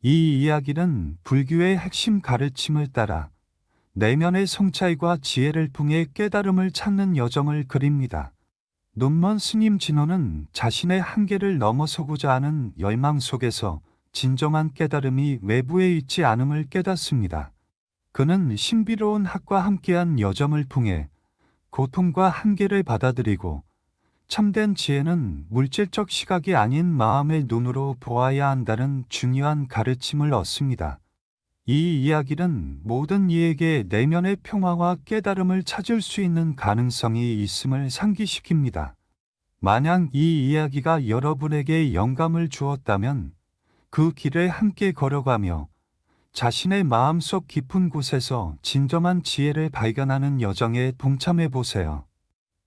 이 이야기는 불교의 핵심 가르침을 따라 내면의 성찰과 지혜를 통해 깨달음을 찾는 여정을 그립니다. 눈먼 스님 진호는 자신의 한계를 넘어서고자 하는 열망 속에서 진정한 깨달음이 외부에 있지 않음을 깨닫습니다. 그는 신비로운 학과 함께한 여정을 통해 고통과 한계를 받아들이고 참된 지혜는 물질적 시각이 아닌 마음의 눈으로 보아야 한다는 중요한 가르침을 얻습니다. 이 이야기는 모든 이에게 내면의 평화와 깨달음을 찾을 수 있는 가능성이 있음을 상기시킵니다. 만약 이 이야기가 여러분에게 영감을 주었다면 그 길을 함께 걸어가며 자신의 마음속 깊은 곳에서 진정한 지혜를 발견하는 여정에 동참해 보세요.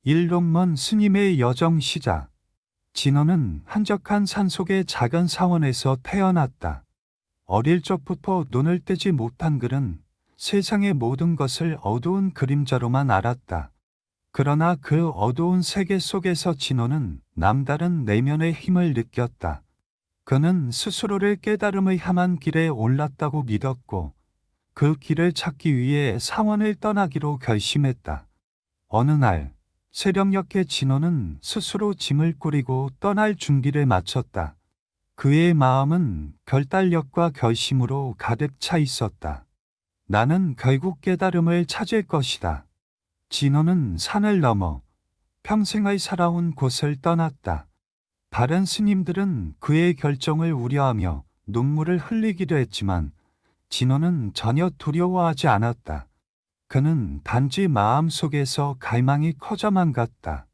일론먼 스님의 여정 시작. 진호는 한적한 산속의 작은 사원에서 태어났다. 어릴 적부터 눈을 떼지 못한 그는 세상의 모든 것을 어두운 그림자로만 알았다. 그러나 그 어두운 세계 속에서 진호는 남다른 내면의 힘을 느꼈다. 그는 스스로를 깨달음을 향한 길에 올랐다고 믿었고 그 길을 찾기 위해 사원을 떠나기로 결심했다. 어느 날 새벽녘에 진호는 스스로 짐을 꾸리고 떠날 준비를 마쳤다. 그의 마음은 결단력과 결심으로 가득 차 있었다. 나는 결국 깨달음을 찾을 것이다. 진호는 산을 넘어 평생을 살아온 곳을 떠났다. 다른 스님들은 그의 결정을 우려하며 눈물을 흘리기도 했지만 진호는 전혀 두려워하지 않았다. 그는 단지 마음속에서 갈망이 커져만 갔다.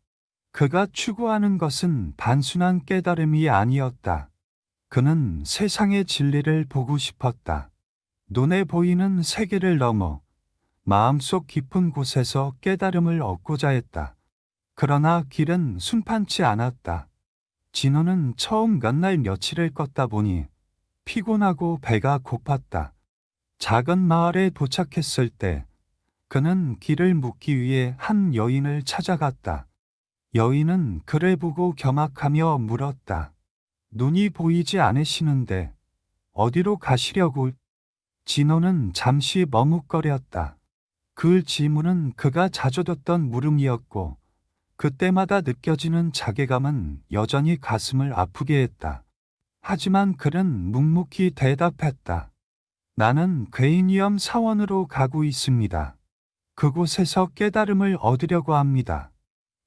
그가 추구하는 것은 단순한 깨달음이 아니었다. 그는 세상의 진리를 보고 싶었다. 눈에 보이는 세계를 넘어 마음속 깊은 곳에서 깨달음을 얻고자 했다. 그러나 길은 순탄치 않았다. 진호는 처음 몇 날 며칠을 걷다 보니 피곤하고 배가 고팠다. 작은 마을에 도착했을 때 그는 길을 묻기 위해 한 여인을 찾아갔다. 여인은 그를 보고 겸악하며 물었다. 눈이 보이지 않으시는데 어디로 가시려고? 진호는 잠시 머뭇거렸다. 그 질문은 그가 자주 듣던 물음이었고 그때마다 느껴지는 자괴감은 여전히 가슴을 아프게 했다. 하지만 그는 묵묵히 대답했다. 나는 괴인위험 사원으로 가고 있습니다. 그곳에서 깨달음을 얻으려고 합니다.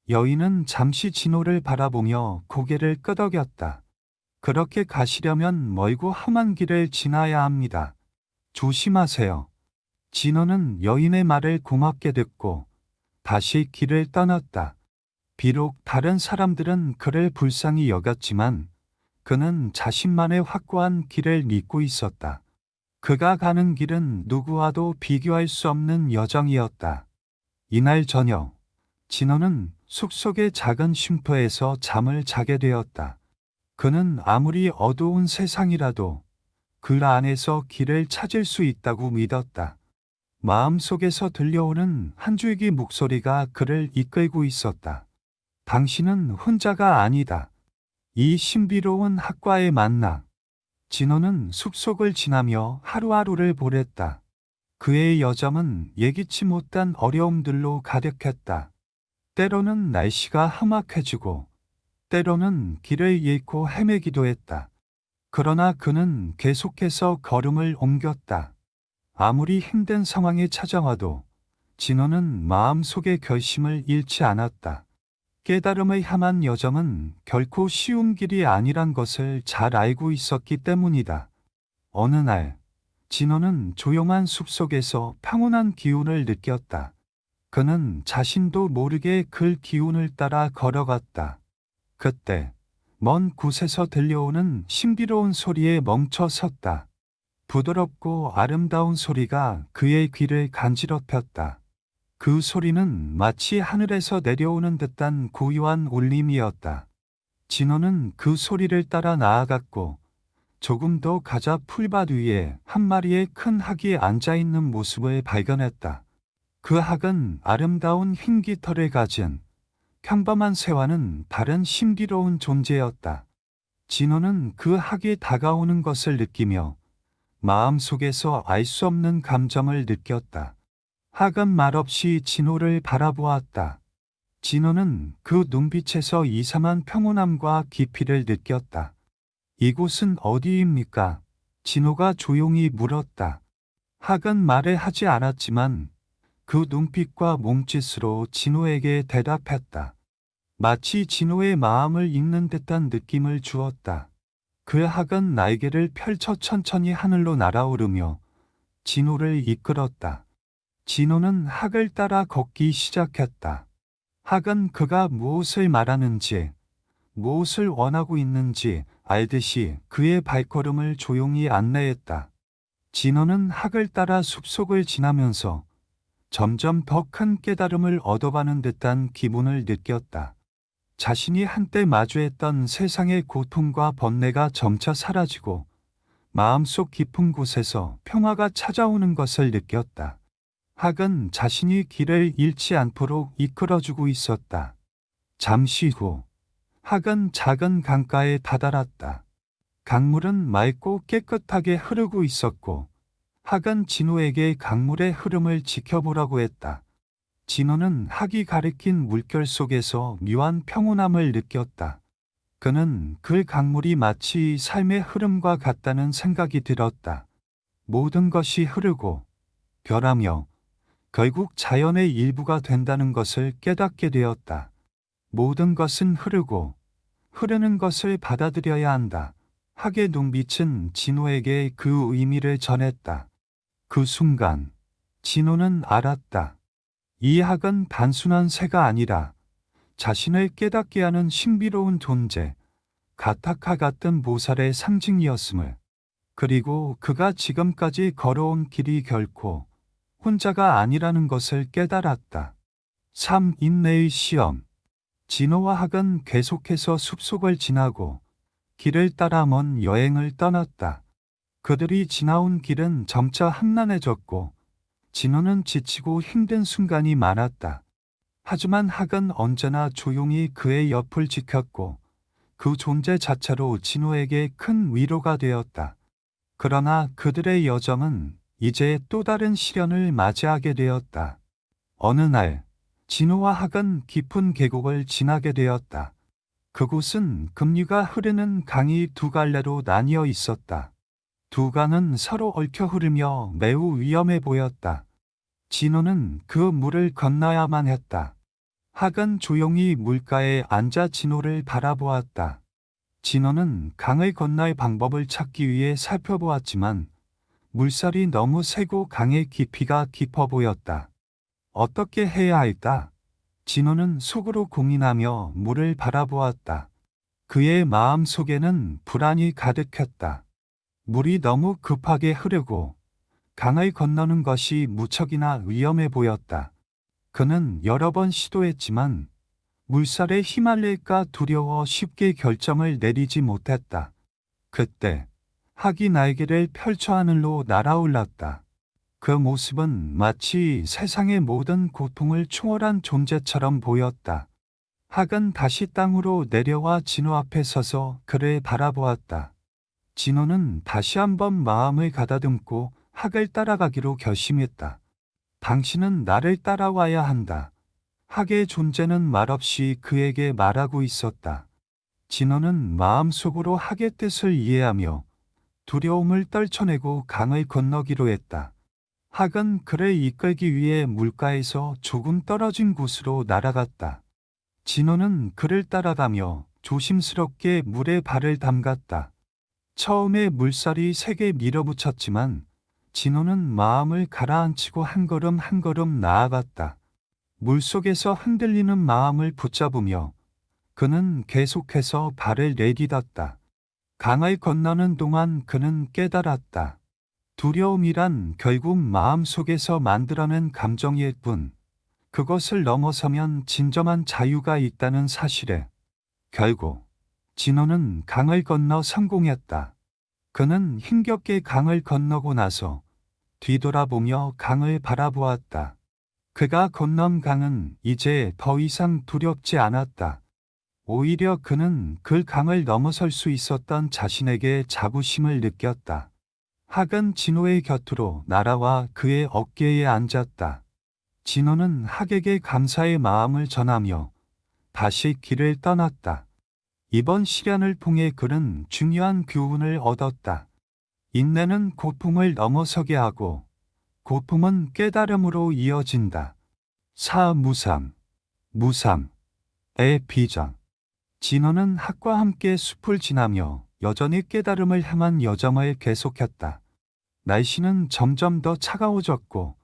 여인은 잠시 진호를 바라보며 고개를 끄덕였다. 그렇게 가시려면 멀고 험한 길을 지나야 합니다. 조심하세요. 진호는 여인의 말을 고맙게 듣고 다시 길을 떠났다. 비록 다른 사람들은 그를 불쌍히 여겼지만 그는 자신만의 확고한 길을 믿고 있었다. 그가 가는 길은 누구와도 비교할 수 없는 여정이었다. 이날 저녁, 진호는 숲속의 작은 쉼터에서 잠을 자게 되었다. 그는 아무리 어두운 세상이라도 그 안에서 길을 찾을 수 있다고 믿었다. 마음속에서 들려오는 한 줄기 목소리가 그를 이끌고 있었다. 당신은 혼자가 아니다. 이 신비로운 학과에 만나. 진호는 숲속을 지나며 하루하루를 보냈다. 그의 여정은 예기치 못한 어려움들로 가득했다. 때로는 날씨가 험악해지고 때로는 길을 잃고 헤매기도 했다. 그러나 그는 계속해서 걸음을 옮겼다. 아무리 힘든 상황이 찾아와도 진호는 마음속의 결심을 잃지 않았다. 깨달음을 향한 여정은 결코 쉬운 길이 아니란 것을 잘 알고 있었기 때문이다. 어느 날, 진호는 조용한 숲속에서 평온한 기운을 느꼈다. 그는 자신도 모르게 그 기운을 따라 걸어갔다. 그때, 먼 곳에서 들려오는 신비로운 소리에 멈춰 섰다. 부드럽고 아름다운 소리가 그의 귀를 간지럽혔다. 그 소리는 마치 하늘에서 내려오는 듯한 고요한 울림이었다. 진호는 그 소리를 따라 나아갔고 조금 더 가자 풀밭 위에 한 마리의 큰 학이 앉아있는 모습을 발견했다. 그 학은 아름다운 흰 깃털을 가진 평범한 새와는 다른 신비로운 존재였다. 진호는 그 학이 다가오는 것을 느끼며 마음속에서 알 수 없는 감정을 느꼈다. 학은 말없이 진호를 바라보았다. 진호는 그 눈빛에서 이상한 평온함과 깊이를 느꼈다. 이곳은 어디입니까? 진호가 조용히 물었다. 학은 말을 하지 않았지만 그 눈빛과 몸짓으로 진호에게 대답했다. 마치 진호의 마음을 읽는 듯한 느낌을 주었다. 그 학은 날개를 펼쳐 천천히 하늘로 날아오르며 진호를 이끌었다. 진호는 학을 따라 걷기 시작했다. 학은 그가 무엇을 말하는지, 무엇을 원하고 있는지 알듯이 그의 발걸음을 조용히 안내했다. 진호는 학을 따라 숲속을 지나면서 점점 더 큰 깨달음을 얻어가는 듯한 기분을 느꼈다. 자신이 한때 마주했던 세상의 고통과 번뇌가 점차 사라지고 마음속 깊은 곳에서 평화가 찾아오는 것을 느꼈다. 학은 자신이 길을 잃지 않도록 이끌어주고 있었다. 잠시 후 학은 작은 강가에 다다랐다. 강물은 맑고 깨끗하게 흐르고 있었고 학은 진호에게 강물의 흐름을 지켜보라고 했다. 진호는 학이 가리킨 물결 속에서 묘한 평온함을 느꼈다. 그는 그 강물이 마치 삶의 흐름과 같다는 생각이 들었다. 모든 것이 흐르고 변하며 결국 자연의 일부가 된다는 것을 깨닫게 되었다. 모든 것은 흐르고 흐르는 것을 받아들여야 한다. 학의 눈빛은 진호에게 그 의미를 전했다. 그 순간 진호는 알았다. 이 학은 단순한 새가 아니라 자신을 깨닫게 하는 신비로운 존재, 가타카 같은 보살의 상징이었음을, 그리고 그가 지금까지 걸어온 길이 결코 혼자가 아니라는 것을 깨달았다. 3. 인내의 시험. 진호와 학은 계속해서 숲속을 지나고 길을 따라 먼 여행을 떠났다. 그들이 지나온 길은 점차 험난해졌고 진호는 지치고 힘든 순간이 많았다. 하지만 학은 언제나 조용히 그의 옆을 지켰고 그 존재 자체로 진호에게 큰 위로가 되었다. 그러나 그들의 여정은 이제 또 다른 시련을 맞이하게 되었다. 어느 날 진호와 학은 깊은 계곡을 지나게 되었다. 그곳은 급류가 흐르는 강이 두 갈래로 나뉘어 있었다. 두 강은 서로 얽혀 흐르며 매우 위험해 보였다. 진호는 그 물을 건너야만 했다. 학은 조용히 물가에 앉아 진호를 바라보았다. 진호는 강을 건널 방법을 찾기 위해 살펴보았지만 물살이 너무 세고 강의 깊이가 깊어 보였다. 어떻게 해야 할까? 진호는 속으로 고민하며 물을 바라보았다. 그의 마음 속에는 불안이 가득했다. 물이 너무 급하게 흐르고 강을 건너는 것이 무척이나 위험해 보였다. 그는 여러 번 시도했지만 물살에 휘말릴까 두려워 쉽게 결정을 내리지 못했다. 그때 학이 날개를 펼쳐 하늘로 날아올랐다. 그 모습은 마치 세상의 모든 고통을 초월한 존재처럼 보였다. 학은 다시 땅으로 내려와 진호 앞에 서서 그를 바라보았다. 진호는 다시 한번 마음을 가다듬고 학을 따라가기로 결심했다. 당신은 나를 따라와야 한다. 학의 존재는 말없이 그에게 말하고 있었다. 진호는 마음속으로 학의 뜻을 이해하며 두려움을 떨쳐내고 강을 건너기로 했다. 학은 그를 이끌기 위해 물가에서 조금 떨어진 곳으로 날아갔다. 진호는 그를 따라가며 조심스럽게 물에 발을 담갔다. 처음에 물살이 세게 밀어붙였지만 진호는 마음을 가라앉히고 한 걸음 한 걸음 나아갔다. 물속에서 흔들리는 마음을 붙잡으며 그는 계속해서 발을 내디뎠다. 강을 건너는 동안 그는 깨달았다. 두려움이란 결국 마음속에서 만들어낸 감정일 뿐, 그것을 넘어서면 진정한 자유가 있다는 사실에 결국 진호는 강을 건너 성공했다. 그는 힘겹게 강을 건너고 나서 뒤돌아보며 강을 바라보았다. 그가 건넌 강은 이제 더 이상 두렵지 않았다. 오히려 그는 그 강을 넘어설 수 있었던 자신에게 자부심을 느꼈다. 학은 진호의 곁으로 날아와 그의 어깨에 앉았다. 진호는 학에게 감사의 마음을 전하며 다시 길을 떠났다. 이번 시련을 통해 그는 중요한 교훈을 얻었다. 인내는 고품을 넘어서게 하고 고품은 깨달음으로 이어진다. 사무상, 무상의 비전. 진호는 학과 함께 숲을 지나며 여전히 깨달음을 향한 여정을 계속했다. 날씨는 점점 더 차가워졌고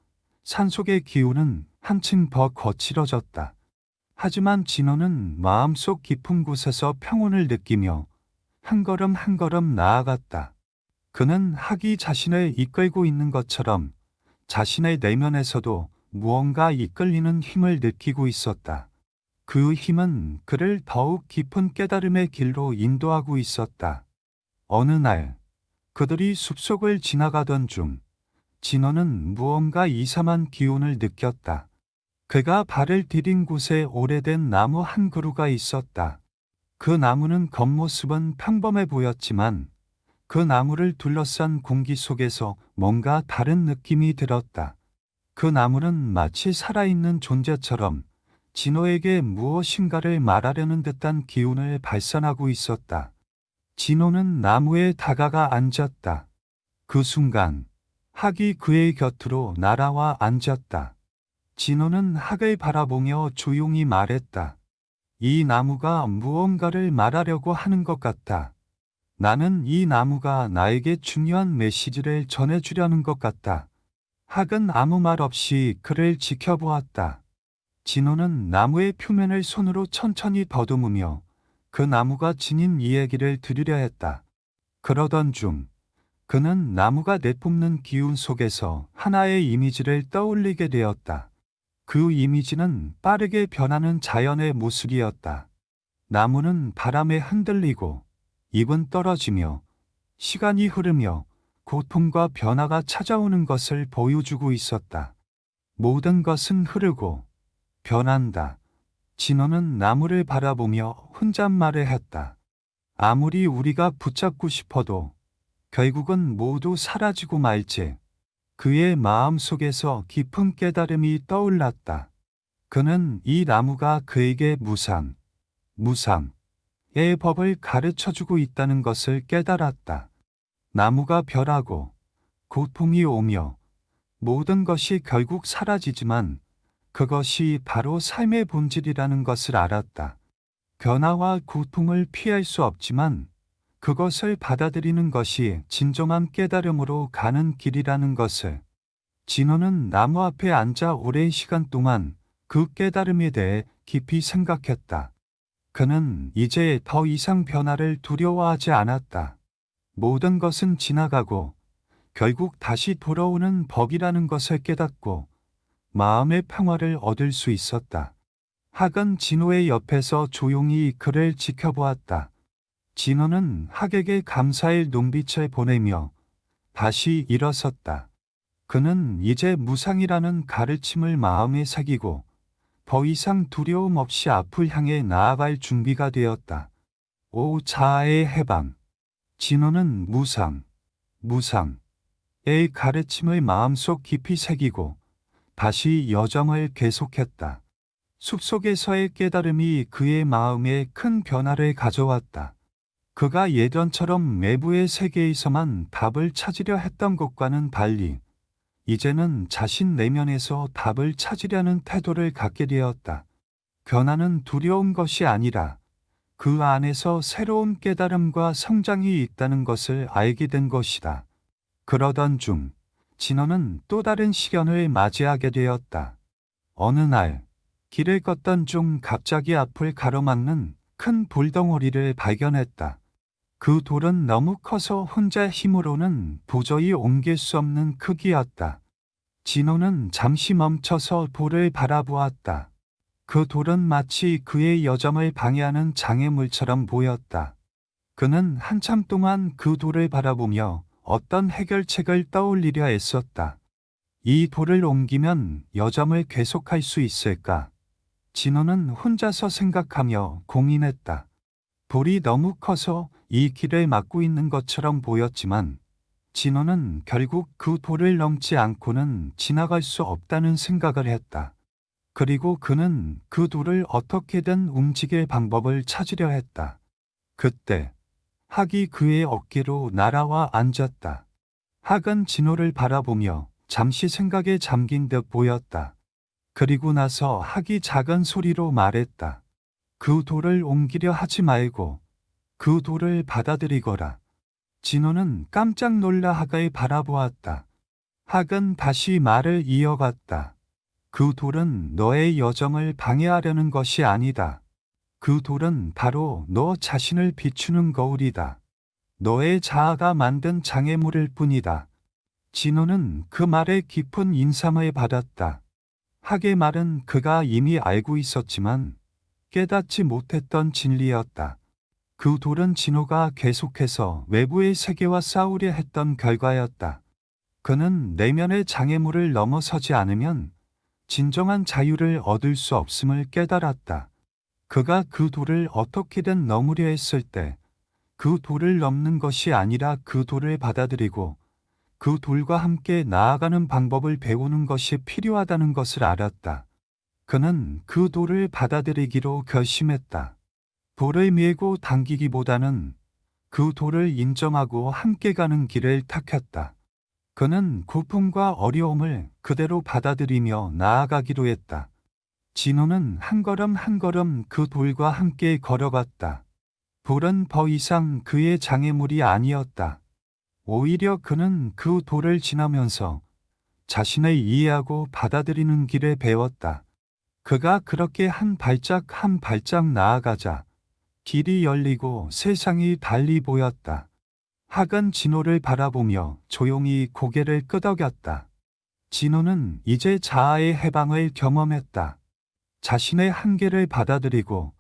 산속의 기운은 한층 더 거칠어졌다. 하지만 진호는 마음속 깊은 곳에서 평온을 느끼며 한 걸음 한 걸음 나아갔다. 그는 학이 자신을 이끌고 있는 것처럼 자신의 내면에서도 무언가 이끌리는 힘을 느끼고 있었다. 그 힘은 그를 더욱 깊은 깨달음의 길로 인도하고 있었다. 어느 날 그들이 숲속을 지나가던 중 진호는 무언가 이상한 기운을 느꼈다. 그가 발을 디딘 곳에 오래된 나무 한 그루가 있었다. 그 나무는 겉모습은 평범해 보였지만 그 나무를 둘러싼 공기 속에서 뭔가 다른 느낌이 들었다. 그 나무는 마치 살아있는 존재처럼 진호에게 무엇인가를 말하려는 듯한 기운을 발산하고 있었다. 진호는 나무에 다가가 앉았다. 그 순간 학이 그의 곁으로 날아와 앉았다. 진호는 학을 바라보며 조용히 말했다. 이 나무가 무언가를 말하려고 하는 것 같다. 나는 이 나무가 나에게 중요한 메시지를 전해주려는 것 같다. 학은 아무 말 없이 그를 지켜보았다. 진호는 나무의 표면을 손으로 천천히 더듬으며 그 나무가 지닌 이야기를 들으려 했다. 그러던 중 그는 나무가 내뿜는 기운 속에서 하나의 이미지를 떠올리게 되었다. 그 이미지는 빠르게 변하는 자연의 모습이었다. 나무는 바람에 흔들리고 잎은 떨어지며 시간이 흐르며 고통과 변화가 찾아오는 것을 보여주고 있었다. 모든 것은 흐르고 변한다. 진호는 나무를 바라보며 혼잣말을 했다. 아무리 우리가 붙잡고 싶어도 결국은 모두 사라지고 말지. 그의 마음 속에서 깊은 깨달음이 떠올랐다. 그는 이 나무가 그에게 무상의 법을 가르쳐주고 있다는 것을 깨달았다. 나무가 변하고 고통이 오며 모든 것이 결국 사라지지만 그것이 바로 삶의 본질이라는 것을 알았다. 변화와 고통을 피할 수 없지만 그것을 받아들이는 것이 진정한 깨달음으로 가는 길이라는 것을. 진호는 나무 앞에 앉아 오랜 시간 동안 그 깨달음에 대해 깊이 생각했다. 그는 이제 더 이상 변화를 두려워하지 않았다. 모든 것은 지나가고 결국 다시 돌아오는 법이라는 것을 깨닫고 마음의 평화를 얻을 수 있었다. 학은 진호의 옆에서 조용히 그를 지켜보았다. 진호는 학에게 감사의 눈빛을 보내며 다시 일어섰다. 그는 이제 무상이라는 가르침을 마음에 새기고 더 이상 두려움 없이 앞을 향해 나아갈 준비가 되었다. 오 자아의 해방. 진호는 무상의 가르침을 마음속 깊이 새기고 다시 여정을 계속했다. 숲속에서의 깨달음이 그의 마음에 큰 변화를 가져왔다. 그가 예전처럼 외부의 세계에서만 답을 찾으려 했던 것과는 달리 이제는 자신 내면에서 답을 찾으려는 태도를 갖게 되었다. 변화는 두려운 것이 아니라 그 안에서 새로운 깨달음과 성장이 있다는 것을 알게 된 것이다. 그러던 중 진호는 또 다른 시련을 맞이하게 되었다. 어느 날 길을 걷던 중 갑자기 앞을 가로막는 큰 돌덩어리를 발견했다. 그 돌은 너무 커서 혼자 힘으로는 도저히 옮길 수 없는 크기였다. 진호는 잠시 멈춰서 돌을 바라보았다. 그 돌은 마치 그의 여정을 방해하는 장애물처럼 보였다. 그는 한참 동안 그 돌을 바라보며 어떤 해결책을 떠올리려 애썼다. 이 돌을 옮기면 여정을 계속할 수 있을까? 진호는 혼자서 생각하며 고민했다. 돌이 너무 커서 이 길을 막고 있는 것처럼 보였지만 진호는 결국 그 돌을 넘지 않고는 지나갈 수 없다는 생각을 했다. 그리고 그는 그 돌을 어떻게든 움직일 방법을 찾으려 했다. 그때 학이 그의 어깨로 날아와 앉았다. 학은 진호를 바라보며 잠시 생각에 잠긴 듯 보였다. 그리고 나서 학이 작은 소리로 말했다. 그 돌을 옮기려 하지 말고 그 돌을 받아들이거라. 진호는 깜짝 놀라 학을 바라보았다. 학은 다시 말을 이어갔다. 그 돌은 너의 여정을 방해하려는 것이 아니다. 그 돌은 바로 너 자신을 비추는 거울이다. 너의 자아가 만든 장애물일 뿐이다. 진호는 그 말에 깊은 인상을 받았다. 학의 말은 그가 이미 알고 있었지만 깨닫지 못했던 진리였다. 그 돌은 진호가 계속해서 외부의 세계와 싸우려 했던 결과였다. 그는 내면의 장애물을 넘어서지 않으면 진정한 자유를 얻을 수 없음을 깨달았다. 그가 그 돌을 어떻게든 넘으려 했을 때 그 돌을 넘는 것이 아니라 그 돌을 받아들이고 그 돌과 함께 나아가는 방법을 배우는 것이 필요하다는 것을 알았다. 그는 그 돌을 받아들이기로 결심했다. 돌을 밀고 당기기보다는 그 돌을 인정하고 함께 가는 길을 택했다. 그는 고통과 어려움을 그대로 받아들이며 나아가기로 했다. 진호는 한 걸음 한 걸음 그 돌과 함께 걸어갔다. 돌은 더 이상 그의 장애물이 아니었다. 오히려 그는 그 돌을 지나면서 자신을 이해하고 받아들이는 길에 배웠다. 그가 그렇게 한 발짝 한 발짝 나아가자 길이 열리고 세상이 달리 보였다. 학은 진호를 바라보며 조용히 고개를 끄덕였다. 진호는 이제 자아의 해방을 경험했다. 자신의 한계를 받아들이고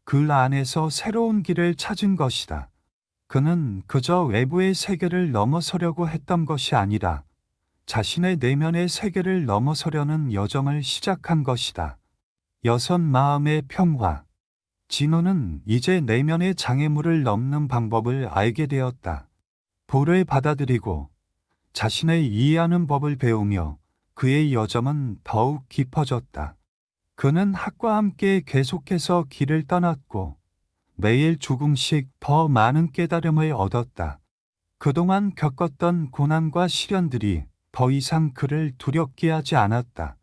그 안에서 새로운 길을 찾은 것이다. 그는 그저 외부의 세계를 넘어서려고 했던 것이 아니라 자신의 내면의 세계를 넘어서려는 여정을 시작한 것이다. 여섯 마음의 평화. 진호는 이제 내면의 장애물을 넘는 방법을 알게 되었다. 돌을 받아들이고 자신을 이해하는 법을 배우며 그의 여정은 더욱 깊어졌다. 그는 학과 함께 계속해서 길을 떠났고 매일 조금씩 더 많은 깨달음을 얻었다. 그동안 겪었던 고난과 시련들이 더 이상 그를 두렵게 하지 않았다.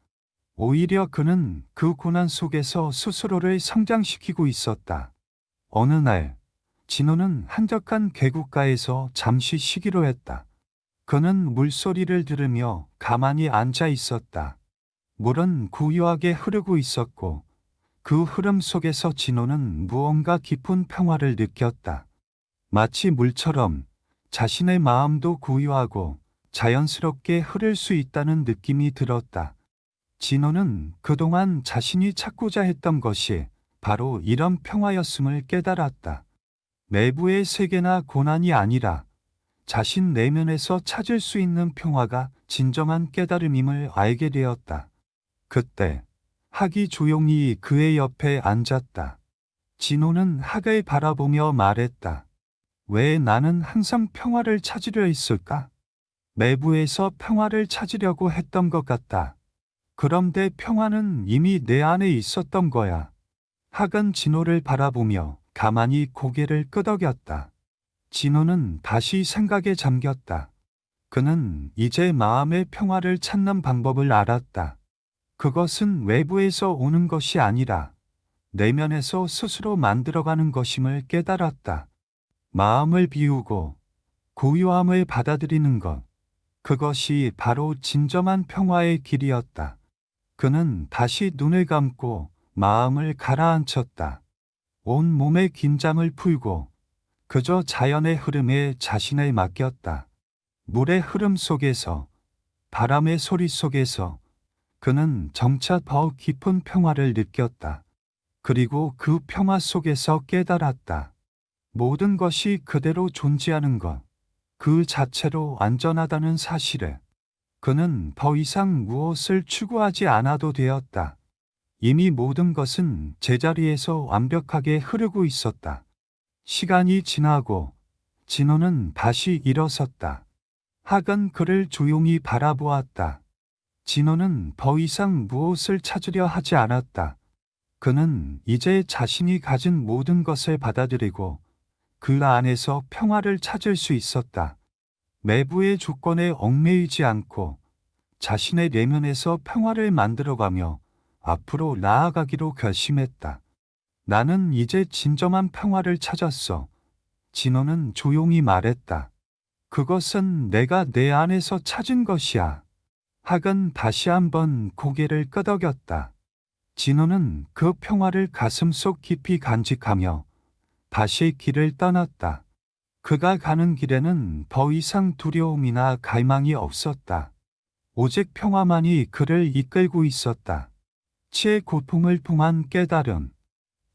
오히려 그는 그 고난 속에서 스스로를 성장시키고 있었다. 어느 날, 진호는 한적한 계곡가에서 잠시 쉬기로 했다. 그는 물소리를 들으며 가만히 앉아 있었다. 물은 고요하게 흐르고 있었고 그 흐름 속에서 진호는 무언가 깊은 평화를 느꼈다. 마치 물처럼 자신의 마음도 고요하고 자연스럽게 흐를 수 있다는 느낌이 들었다. 진호는 그동안 자신이 찾고자 했던 것이 바로 이런 평화였음을 깨달았다. 내부의 세계나 고난이 아니라 자신 내면에서 찾을 수 있는 평화가 진정한 깨달음임을 알게 되었다. 그때 학이 조용히 그의 옆에 앉았다. 진호는 학을 바라보며 말했다. 왜 나는 항상 평화를 찾으려 했을까? 내부에서 평화를 찾으려고 했던 것 같다. 그런데 평화는 이미 내 안에 있었던 거야. 학은 진호를 바라보며 가만히 고개를 끄덕였다. 진호는 다시 생각에 잠겼다. 그는 이제 마음의 평화를 찾는 방법을 알았다. 그것은 외부에서 오는 것이 아니라 내면에서 스스로 만들어가는 것임을 깨달았다. 마음을 비우고 고요함을 받아들이는 것, 그것이 바로 진정한 평화의 길이었다. 그는 다시 눈을 감고 마음을 가라앉혔다. 온 몸의 긴장을 풀고 그저 자연의 흐름에 자신을 맡겼다. 물의 흐름 속에서, 바람의 소리 속에서 그는 점차 더 깊은 평화를 느꼈다. 그리고 그 평화 속에서 깨달았다. 모든 것이 그대로 존재하는 것, 그 자체로 안전하다는 사실에 그는 더 이상 무엇을 추구하지 않아도 되었다. 이미 모든 것은 제자리에서 완벽하게 흐르고 있었다. 시간이 지나고 진호는 다시 일어섰다. 학은 그를 조용히 바라보았다. 진호는 더 이상 무엇을 찾으려 하지 않았다. 그는 이제 자신이 가진 모든 것을 받아들이고 그 안에서 평화를 찾을 수 있었다. 외부의 조건에 얽매이지 않고 자신의 내면에서 평화를 만들어가며 앞으로 나아가기로 결심했다. 나는 이제 진정한 평화를 찾았어. 진호는 조용히 말했다. 그것은 내가 내 안에서 찾은 것이야. 학은 다시 한번 고개를 끄덕였다. 진호는 그 평화를 가슴속 깊이 간직하며 다시 길을 떠났다. 그가 가는 길에는 더 이상 두려움이나 갈망이 없었다. 오직 평화만이 그를 이끌고 있었다. 치의 고통을 통한 깨달음.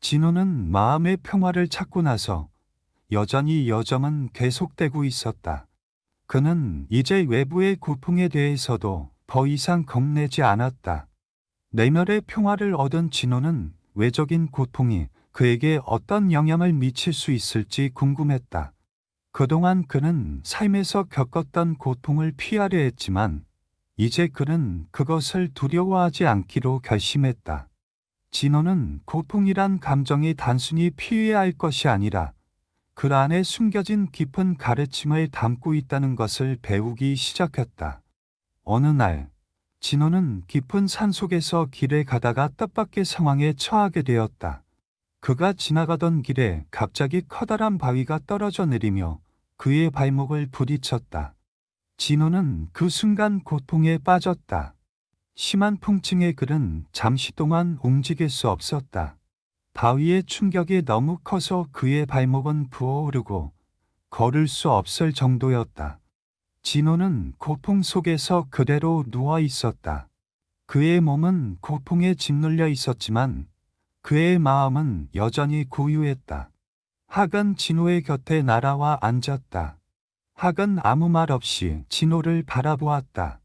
진호는 마음의 평화를 찾고 나서 여전히 여정은 계속되고 있었다. 그는 이제 외부의 고통에 대해서도 더 이상 겁내지 않았다. 내면의 평화를 얻은 진호는 외적인 고통이 그에게 어떤 영향을 미칠 수 있을지 궁금했다. 그동안 그는 삶에서 겪었던 고통을 피하려 했지만 이제 그는 그것을 두려워하지 않기로 결심했다. 진호는 고통이란 감정이 단순히 피해야 할 것이 아니라 그 안에 숨겨진 깊은 가르침을 담고 있다는 것을 배우기 시작했다. 어느 날, 진호는 깊은 산속에서 길을 가다가 뜻밖의 상황에 처하게 되었다. 그가 지나가던 길에 갑자기 커다란 바위가 떨어져 내리며 그의 발목을 부딪혔다. 진호는 그 순간 고통에 빠졌다. 심한 통증에 그는 잠시 동안 움직일 수 없었다. 바위의 충격이 너무 커서 그의 발목은 부어오르고 걸을 수 없을 정도였다. 진호는 고통 속에서 그대로 누워 있었다. 그의 몸은 고통에 짓눌려 있었지만 그의 마음은 여전히 고요했다. 학은 진호의 곁에 날아와 앉았다. 학은 아무 말 없이 진호를 바라보았다.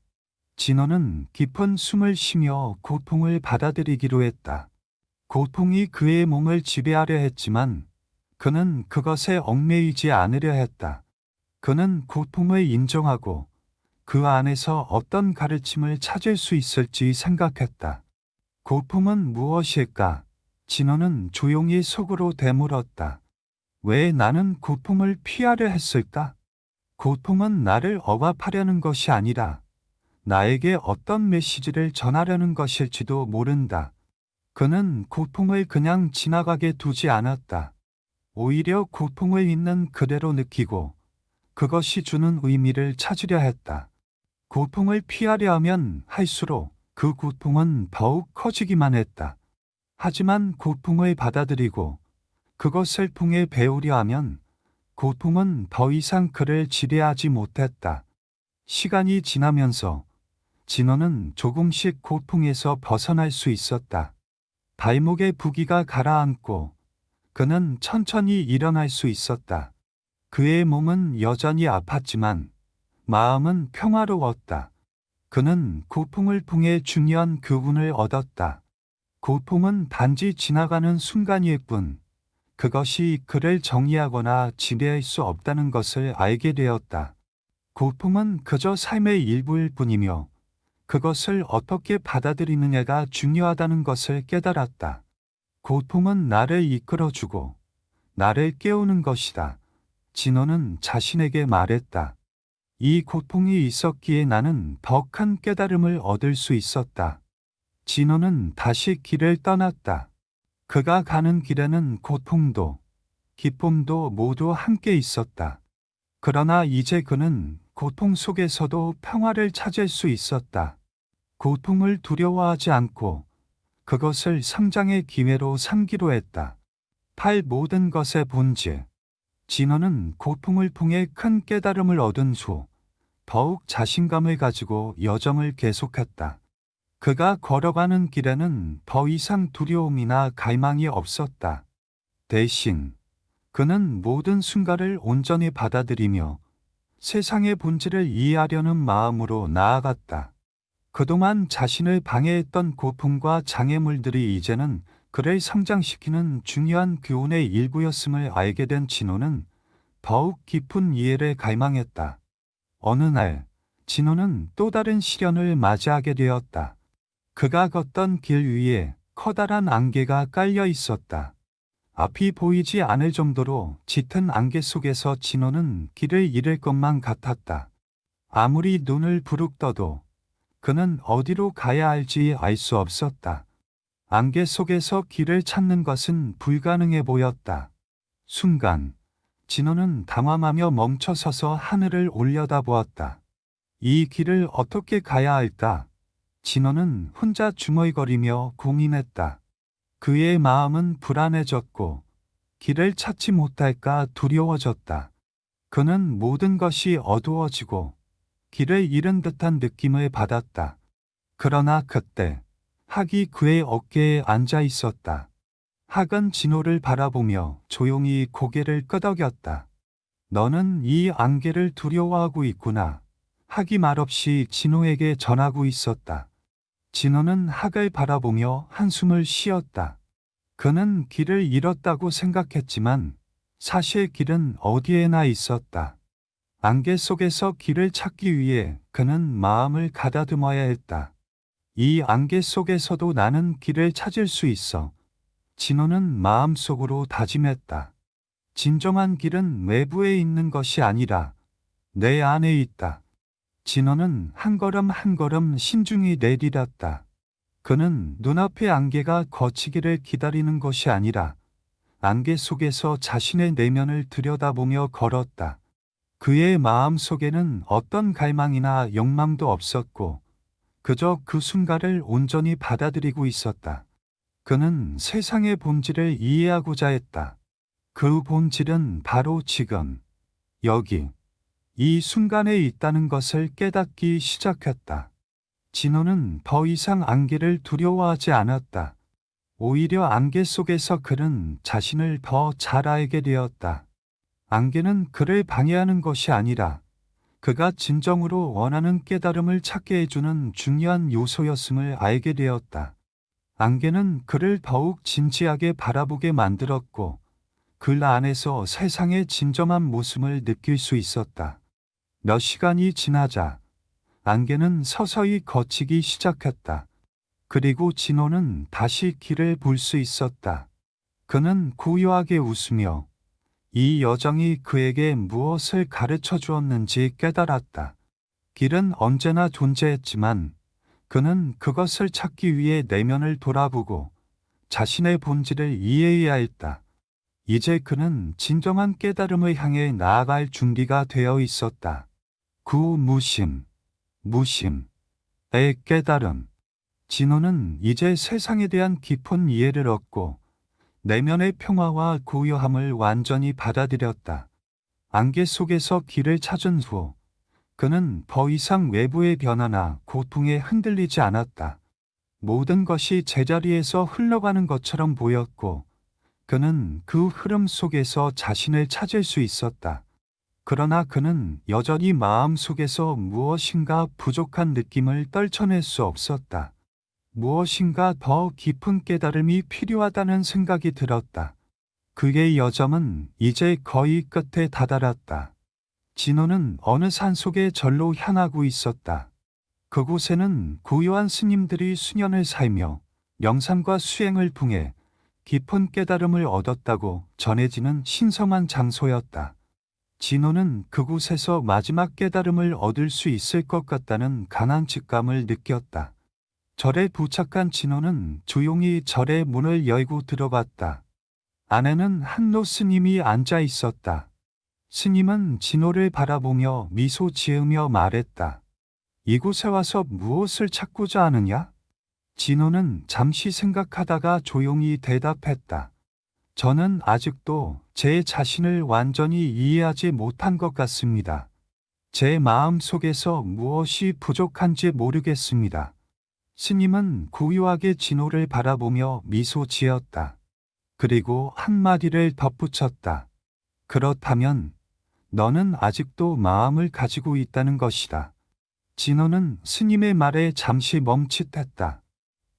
진호는 깊은 숨을 쉬며 고통을 받아들이기로 했다. 고통이 그의 몸을 지배하려 했지만 그는 그것에 얽매이지 않으려 했다. 그는 고통을 인정하고 그 안에서 어떤 가르침을 찾을 수 있을지 생각했다. 고통은 무엇일까? 진호는 조용히 속으로 되물었다. 왜 나는 고통을 피하려 했을까? 고통은 나를 억압하려는 것이 아니라 나에게 어떤 메시지를 전하려는 것일지도 모른다. 그는 고통을 그냥 지나가게 두지 않았다. 오히려 고통을 있는 그대로 느끼고 그것이 주는 의미를 찾으려 했다. 고통을 피하려 하면 할수록 그 고통은 더욱 커지기만 했다. 하지만 고통을 받아들이고 그것을 통해 배우려 하면 고통은 더 이상 그를 지배하지 못했다. 시간이 지나면서 진호는 조금씩 고통에서 벗어날 수 있었다. 발목의 부기가 가라앉고 그는 천천히 일어날 수 있었다. 그의 몸은 여전히 아팠지만 마음은 평화로웠다. 그는 고통을 통해 중요한 교훈을 얻었다. 고통은 단지 지나가는 순간일 뿐 그것이 그를 정의하거나 지배할 수 없다는 것을 알게 되었다. 고통은 그저 삶의 일부일 뿐이며 그것을 어떻게 받아들이느냐가 중요하다는 것을 깨달았다. 고통은 나를 이끌어주고 나를 깨우는 것이다. 진호는 자신에게 말했다. 이 고통이 있었기에 나는 더 큰 깨달음을 얻을 수 있었다. 진호는 다시 길을 떠났다. 그가 가는 길에는 고통도 기쁨도 모두 함께 있었다. 그러나 이제 그는 고통 속에서도 평화를 찾을 수 있었다. 고통을 두려워하지 않고 그것을 성장의 기회로 삼기로 했다. 모든 것의 본질. 진호는 고통을 통해 큰 깨달음을 얻은 후 더욱 자신감을 가지고 여정을 계속했다. 그가 걸어가는 길에는 더 이상 두려움이나 갈망이 없었다. 대신 그는 모든 순간을 온전히 받아들이며 세상의 본질을 이해하려는 마음으로 나아갔다. 그동안 자신을 방해했던 고통과 장애물들이 이제는 그를 성장시키는 중요한 교훈의 일부였음을 알게 된 진호는 더욱 깊은 이해를 갈망했다. 어느 날, 진호는 또 다른 시련을 맞이하게 되었다. 그가 걷던 길 위에 커다란 안개가 깔려 있었다. 앞이 보이지 않을 정도로 짙은 안개 속에서 진호는 길을 잃을 것만 같았다. 아무리 눈을 부릅 떠도 그는 어디로 가야 할지 알 수 없었다. 안개 속에서 길을 찾는 것은 불가능해 보였다. 순간, 진호는 당황하며 멈춰서서 하늘을 올려다보았다. 이 길을 어떻게 가야 할까? 진호는 혼자 중얼거리며 고민했다. 그의 마음은 불안해졌고 길을 찾지 못할까 두려워졌다. 그는 모든 것이 어두워지고 길을 잃은 듯한 느낌을 받았다. 그러나 그때 학이 그의 어깨에 앉아 있었다. 학은 진호를 바라보며 조용히 고개를 끄덕였다. 너는 이 안개를 두려워하고 있구나. 학이 말없이 진호에게 전하고 있었다. 진호는 학을 바라보며 한숨을 쉬었다. 그는 길을 잃었다고 생각했지만 사실 길은 어디에나 있었다. 안개 속에서 길을 찾기 위해 그는 마음을 가다듬어야 했다. 이 안개 속에서도 나는 길을 찾을 수 있어. 진호는 마음속으로 다짐했다. 진정한 길은 외부에 있는 것이 아니라 내 안에 있다. 진호는 한 걸음 한 걸음 신중히 내디뎠다. 그는 눈앞의 안개가 걷히기를 기다리는 것이 아니라 안개 속에서 자신의 내면을 들여다보며 걸었다. 그의 마음 속에는 어떤 갈망이나 욕망도 없었고 그저 그 순간을 온전히 받아들이고 있었다. 그는 세상의 본질을 이해하고자 했다. 그 본질은 바로 지금, 여기, 이 순간에 있다는 것을 깨닫기 시작했다. 진호는 더 이상 안개를 두려워하지 않았다. 오히려 안개 속에서 그는 자신을 더 잘 알게 되었다. 안개는 그를 방해하는 것이 아니라 그가 진정으로 원하는 깨달음을 찾게 해주는 중요한 요소였음을 알게 되었다. 안개는 그를 더욱 진지하게 바라보게 만들었고 그 안에서 세상의 진정한 모습을 느낄 수 있었다. 몇 시간이 지나자 안개는 서서히 걷히기 시작했다. 그리고 진호는 다시 길을 볼 수 있었다. 그는 고요하게 웃으며 이 여정이 그에게 무엇을 가르쳐 주었는지 깨달았다. 길은 언제나 존재했지만 그는 그것을 찾기 위해 내면을 돌아보고 자신의 본질을 이해해야 했다. 이제 그는 진정한 깨달음을 향해 나아갈 준비가 되어 있었다. 무심의 깨달음. 진호는 이제 세상에 대한 깊은 이해를 얻고 내면의 평화와 고요함을 완전히 받아들였다. 안개 속에서 길을 찾은 후 그는 더 이상 외부의 변화나 고통에 흔들리지 않았다. 모든 것이 제자리에서 흘러가는 것처럼 보였고 그는 그 흐름 속에서 자신을 찾을 수 있었다. 그러나 그는 여전히 마음 속에서 무엇인가 부족한 느낌을 떨쳐낼 수 없었다. 무엇인가 더 깊은 깨달음이 필요하다는 생각이 들었다. 그의 여정은 이제 거의 끝에 다다랐다. 진호는 어느 산속의 절로 향하고 있었다. 그곳에는 고요한 스님들이 수년을 살며 명상과 수행을 통해 깊은 깨달음을 얻었다고 전해지는 신성한 장소였다. 진호는 그곳에서 마지막 깨달음을 얻을 수 있을 것 같다는 강한 직감을 느꼈다. 절에 도착한 진호는 조용히 절의 문을 열고 들어갔다. 안에는 한노 스님이 앉아 있었다. 스님은 진호를 바라보며 미소 지으며 말했다. 이곳에 와서 무엇을 찾고자 하느냐? 진호는 잠시 생각하다가 조용히 대답했다. 저는 아직도 제 자신을 완전히 이해하지 못한 것 같습니다. 제 마음 속에서 무엇이 부족한지 모르겠습니다. 스님은 고요하게 진호를 바라보며 미소 지었다. 그리고 한마디를 덧붙였다. 그렇다면 너는 아직도 마음을 가지고 있다는 것이다. 진호는 스님의 말에 잠시 멈칫했다.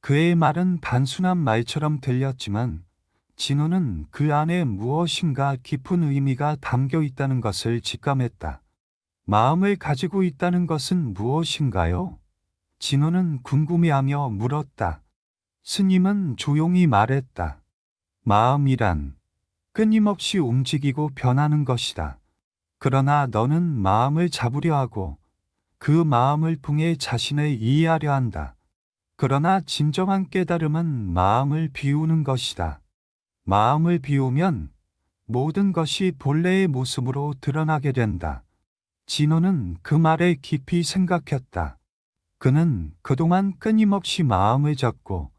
그의 말은 단순한 말처럼 들렸지만 진호는 그 안에 무엇인가 깊은 의미가 담겨 있다는 것을 직감했다. 마음을 가지고 있다는 것은 무엇인가요? 진호는 궁금해하며 물었다. 스님은 조용히 말했다. 마음이란 끊임없이 움직이고 변하는 것이다. 그러나 너는 마음을 잡으려 하고 그 마음을 통해 자신을 이해하려 한다. 그러나 진정한 깨달음은 마음을 비우는 것이다. 마음을 비우면 모든 것이 본래의 모습으로 드러나게 된다. 진호는 그 말에 깊이 생각했다. 그는 그동안 끊임없이 마음을 잡고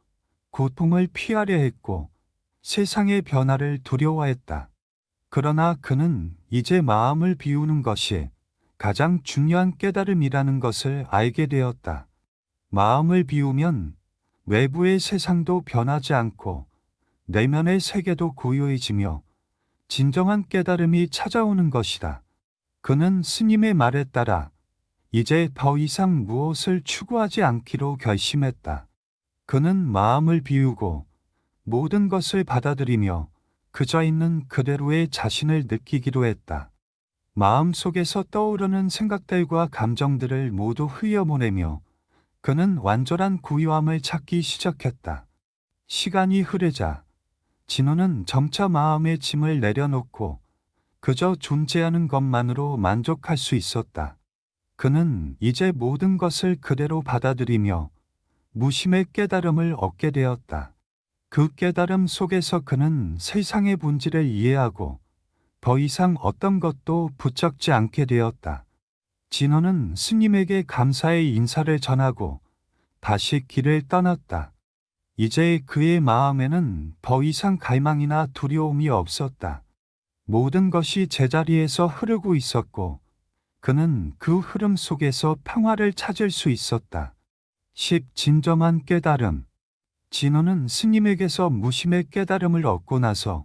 고통을 피하려 했고 세상의 변화를 두려워했다. 그러나 그는 이제 마음을 비우는 것이 가장 중요한 깨달음이라는 것을 알게 되었다. 마음을 비우면 외부의 세상도 변하지 않고 내면의 세계도 고요해지며 진정한 깨달음이 찾아오는 것이다. 그는 스님의 말에 따라 이제 더 이상 무엇을 추구하지 않기로 결심했다. 그는 마음을 비우고 모든 것을 받아들이며 그저 있는 그대로의 자신을 느끼기로 했다. 마음 속에서 떠오르는 생각들과 감정들을 모두 흘려보내며 그는 완전한 고요함을 찾기 시작했다. 시간이 흐르자 진호는 점차 마음의 짐을 내려놓고 그저 존재하는 것만으로 만족할 수 있었다. 그는 이제 모든 것을 그대로 받아들이며 무심의 깨달음을 얻게 되었다. 그 깨달음 속에서 그는 세상의 본질을 이해하고 더 이상 어떤 것도 붙잡지 않게 되었다. 진호는 스님에게 감사의 인사를 전하고 다시 길을 떠났다. 이제 그의 마음에는 더 이상 갈망이나 두려움이 없었다. 모든 것이 제자리에서 흐르고 있었고 그는 그 흐름 속에서 평화를 찾을 수 있었다. 10. 진정한 깨달음. 진호는 스님에게서 무심의 깨달음을 얻고 나서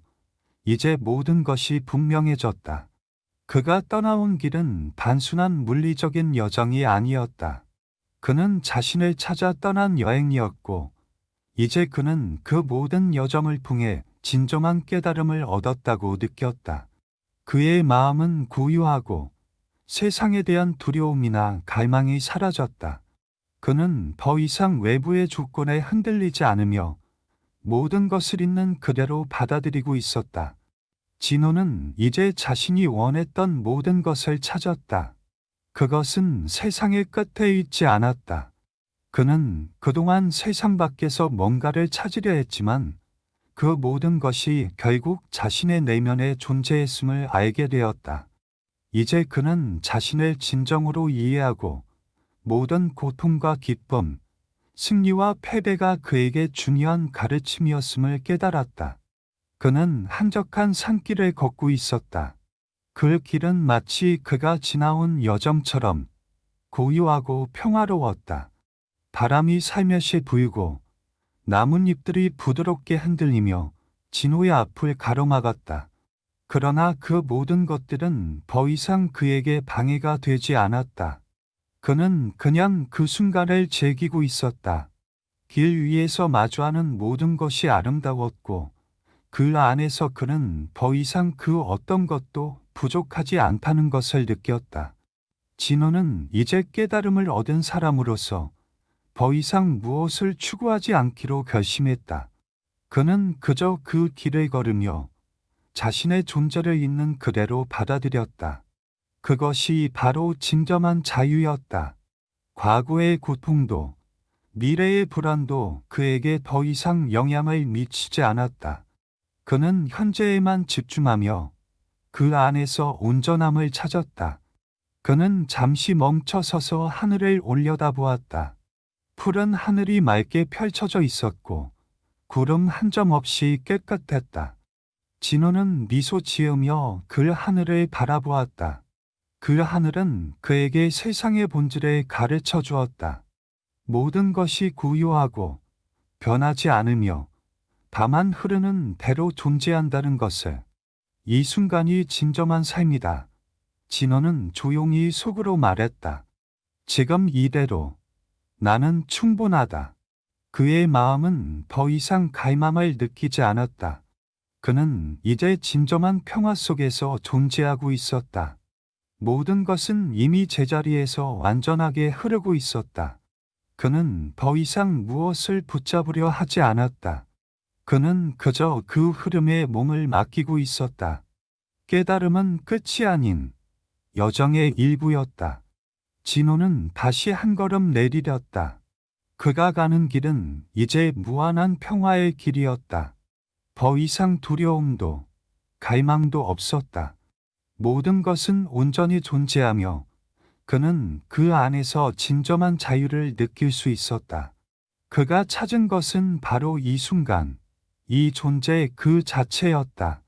이제 모든 것이 분명해졌다. 그가 떠나온 길은 단순한 물리적인 여정이 아니었다. 그는 자신을 찾아 떠난 여행이었고 이제 그는 그 모든 여정을 통해 진정한 깨달음을 얻었다고 느꼈다. 그의 마음은 고요하고 세상에 대한 두려움이나 갈망이 사라졌다. 그는 더 이상 외부의 조건에 흔들리지 않으며 모든 것을 있는 그대로 받아들이고 있었다. 진호는 이제 자신이 원했던 모든 것을 찾았다. 그것은 세상의 끝에 있지 않았다. 그는 그동안 세상 밖에서 뭔가를 찾으려 했지만 그 모든 것이 결국 자신의 내면에 존재했음을 알게 되었다. 이제 그는 자신을 진정으로 이해하고 모든 고통과 기쁨, 승리와 패배가 그에게 중요한 가르침이었음을 깨달았다. 그는 한적한 산길을 걷고 있었다. 그 길은 마치 그가 지나온 여정처럼 고요하고 평화로웠다. 바람이 살며시 불고 나뭇잎들이 부드럽게 흔들리며 진호의 앞을 가로막았다. 그러나 그 모든 것들은 더 이상 그에게 방해가 되지 않았다. 그는 그냥 그 순간을 즐기고 있었다. 길 위에서 마주하는 모든 것이 아름다웠고 그 안에서 그는 더 이상 그 어떤 것도 부족하지 않다는 것을 느꼈다. 진호는 이제 깨달음을 얻은 사람으로서 더 이상 무엇을 추구하지 않기로 결심했다. 그는 그저 그 길을 걸으며 자신의 존재를 있는 그대로 받아들였다. 그것이 바로 진정한 자유였다. 과거의 고통도 미래의 불안도 그에게 더 이상 영향을 미치지 않았다. 그는 현재에만 집중하며 그 안에서 온전함을 찾았다. 그는 잠시 멈춰서서 하늘을 올려다보았다. 푸른 하늘이 맑게 펼쳐져 있었고 구름 한 점 없이 깨끗했다. 진호는 미소 지으며 그 하늘을 바라보았다. 그 하늘은 그에게 세상의 본질을 가르쳐 주었다. 모든 것이 고요하고 변하지 않으며 다만 흐르는 대로 존재한다는 것을. 이 순간이 진정한 삶이다. 진호는 조용히 속으로 말했다. 지금 이대로 나는 충분하다. 그의 마음은 더 이상 갈망을 느끼지 않았다. 그는 이제 진정한 평화 속에서 존재하고 있었다. 모든 것은 이미 제자리에서 완전하게 흐르고 있었다. 그는 더 이상 무엇을 붙잡으려 하지 않았다. 그는 그저 그 흐름에 몸을 맡기고 있었다. 깨달음은 끝이 아닌 여정의 일부였다. 진호는 다시 한 걸음 내디뎠다. 그가 가는 길은 이제 무한한 평화의 길이었다. 더 이상 두려움도 갈망도 없었다. 모든 것은 온전히 존재하며 그는 그 안에서 진정한 자유를 느낄 수 있었다. 그가 찾은 것은 바로 이 순간, 이 존재 그 자체였다.